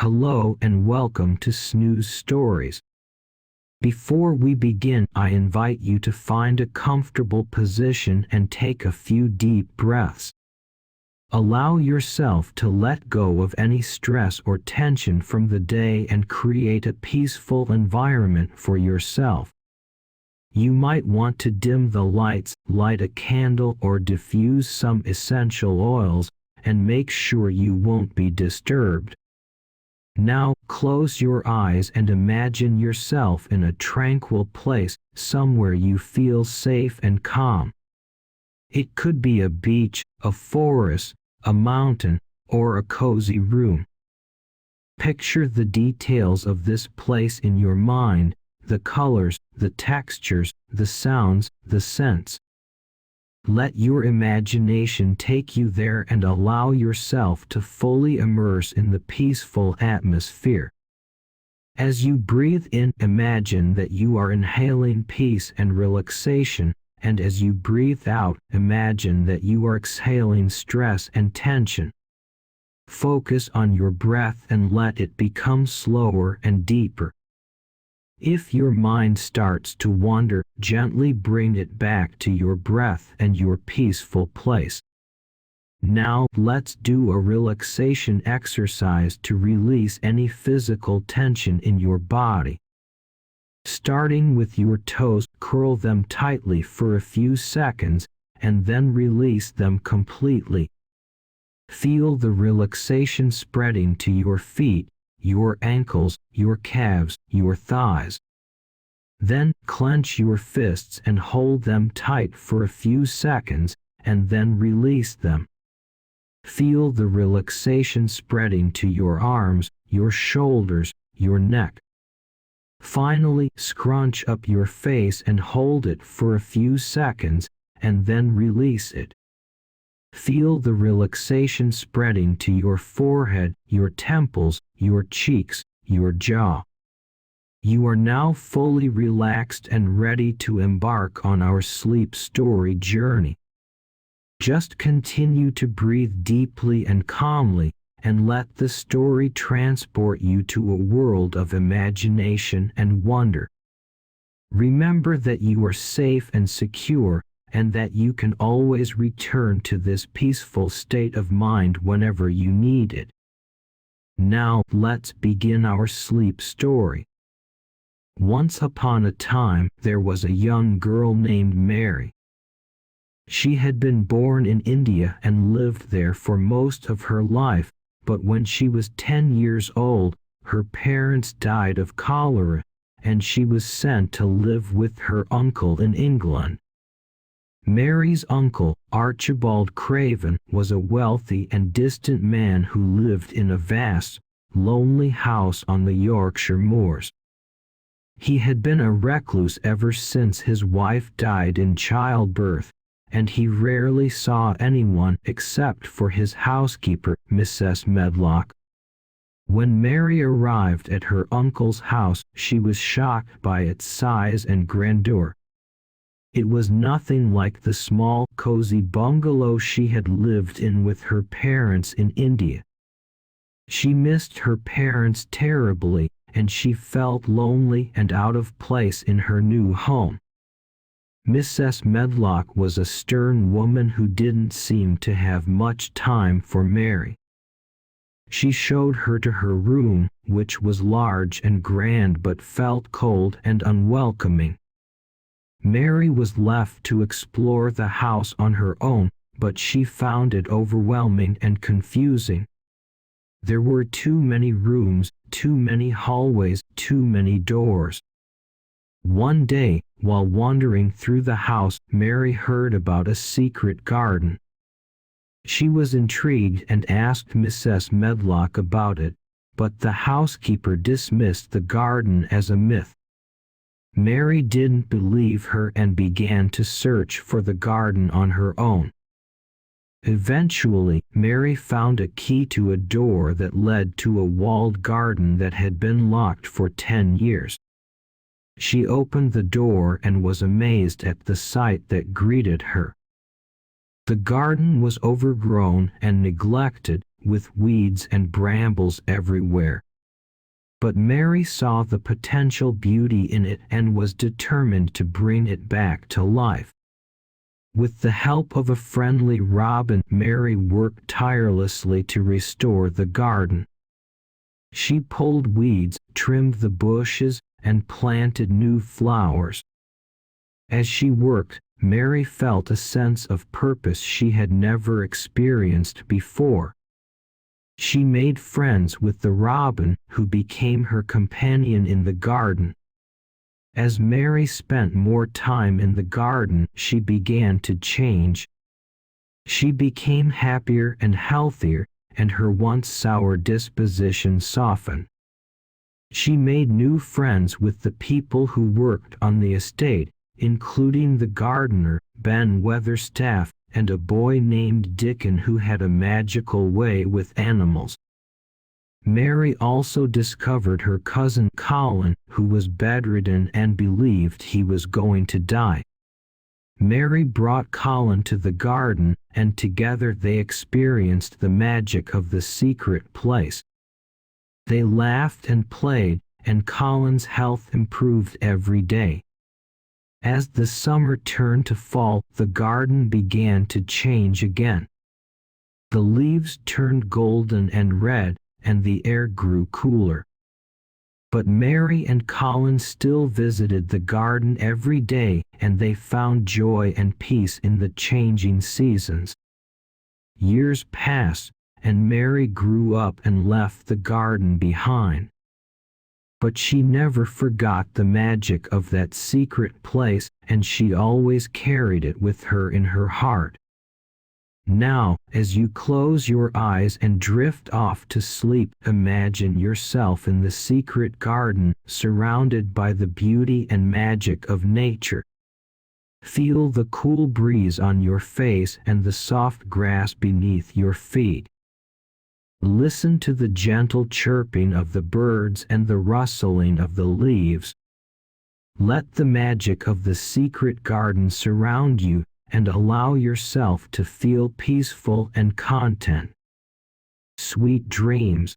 Hello and welcome to Snooze Stories. Before we begin, I invite you to find a comfortable position and take a few deep breaths. Allow yourself to let go of any stress or tension from the day and create a peaceful environment for yourself. You might want to dim the lights, light a candle, or diffuse some essential oils, and make sure you won't be disturbed. Now, close your eyes and imagine yourself in a tranquil place, somewhere you feel safe and calm. It could be a beach, a forest, a mountain, or a cozy room. Picture the details of this place in your mind, the colors, the textures, the sounds, the scents. Let your imagination take you there and allow yourself to fully immerse in the peaceful atmosphere. As you breathe in, imagine that you are inhaling peace and relaxation, and as you breathe out, imagine that you are exhaling stress and tension. Focus on your breath and let it become slower and deeper. If your mind starts to wander, gently bring it back to your breath and your peaceful place. Now, let's do a relaxation exercise to release any physical tension in your body. Starting with your toes, curl them tightly for a few seconds, and then release them completely. Feel the relaxation spreading to your feet, your ankles, your calves, your thighs. Then, clench your fists and hold them tight for a few seconds, and then release them. Feel the relaxation spreading to your arms, your shoulders, your neck. Finally, scrunch up your face and hold it for a few seconds, and then release it. Feel the relaxation spreading to your forehead, your temples, your cheeks, your jaw. You are now fully relaxed and ready to embark on our sleep story journey. Just continue to breathe deeply and calmly, and let the story transport you to a world of imagination and wonder. Remember that you are safe and secure, and that you can always return to this peaceful state of mind whenever you need it. Now, let's begin our sleep story. Once upon a time, there was a young girl named Mary. She had been born in India and lived there for most of her life, but when she was 10 years old, her parents died of cholera, and she was sent to live with her uncle in England. Mary's uncle, Archibald Craven, was a wealthy and distant man who lived in a vast, lonely house on the Yorkshire moors. He had been a recluse ever since his wife died in childbirth, and he rarely saw anyone except for his housekeeper, Mrs. Medlock. When Mary arrived at her uncle's house, she was shocked by its size and grandeur. It was nothing like the small, cozy bungalow she had lived in with her parents in India. She missed her parents terribly, and she felt lonely and out of place in her new home. Mrs. Medlock was a stern woman who didn't seem to have much time for Mary. She showed her to her room, which was large and grand but felt cold and unwelcoming. Mary was left to explore the house on her own, but she found it overwhelming and confusing. There were too many rooms, too many hallways, too many doors. One day, while wandering through the house, Mary heard about a secret garden. She was intrigued and asked Mrs. Medlock about it, but the housekeeper dismissed the garden as a myth. Mary didn't believe her and began to search for the garden on her own. Eventually, Mary found a key to a door that led to a walled garden that had been locked for 10 years. She opened the door and was amazed at the sight that greeted her. The garden was overgrown and neglected, with weeds and brambles everywhere, But Mary saw the potential beauty in it and was determined to bring it back to life. With the help of a friendly robin, Mary worked tirelessly to restore the garden. She pulled weeds, trimmed the bushes, and planted new flowers. As she worked, Mary felt a sense of purpose she had never experienced before. She made friends with the robin, who became her companion in the garden. As Mary spent more time in the garden, she began to change. She became happier and healthier, and her once sour disposition softened. She made new friends with the people who worked on the estate, including the gardener, Ben Weatherstaff, and a boy named Dickon who had a magical way with animals. Mary also discovered her cousin Colin, who was bedridden and believed he was going to die. Mary brought Colin to the garden, and together they experienced the magic of the secret place. They laughed and played, and Colin's health improved every day. As the summer turned to fall, the garden began to change again. The leaves turned golden and red, and the air grew cooler. But Mary and Colin still visited the garden every day, and they found joy and peace in the changing seasons. Years passed, and Mary grew up and left the garden behind. But she never forgot the magic of that secret place, and she always carried it with her in her heart. Now, as you close your eyes and drift off to sleep, imagine yourself in the secret garden, surrounded by the beauty and magic of nature. Feel the cool breeze on your face and the soft grass beneath your feet. Listen to the gentle chirping of the birds and the rustling of the leaves. Let the magic of the secret garden surround you, and allow yourself to feel peaceful and content. Sweet dreams.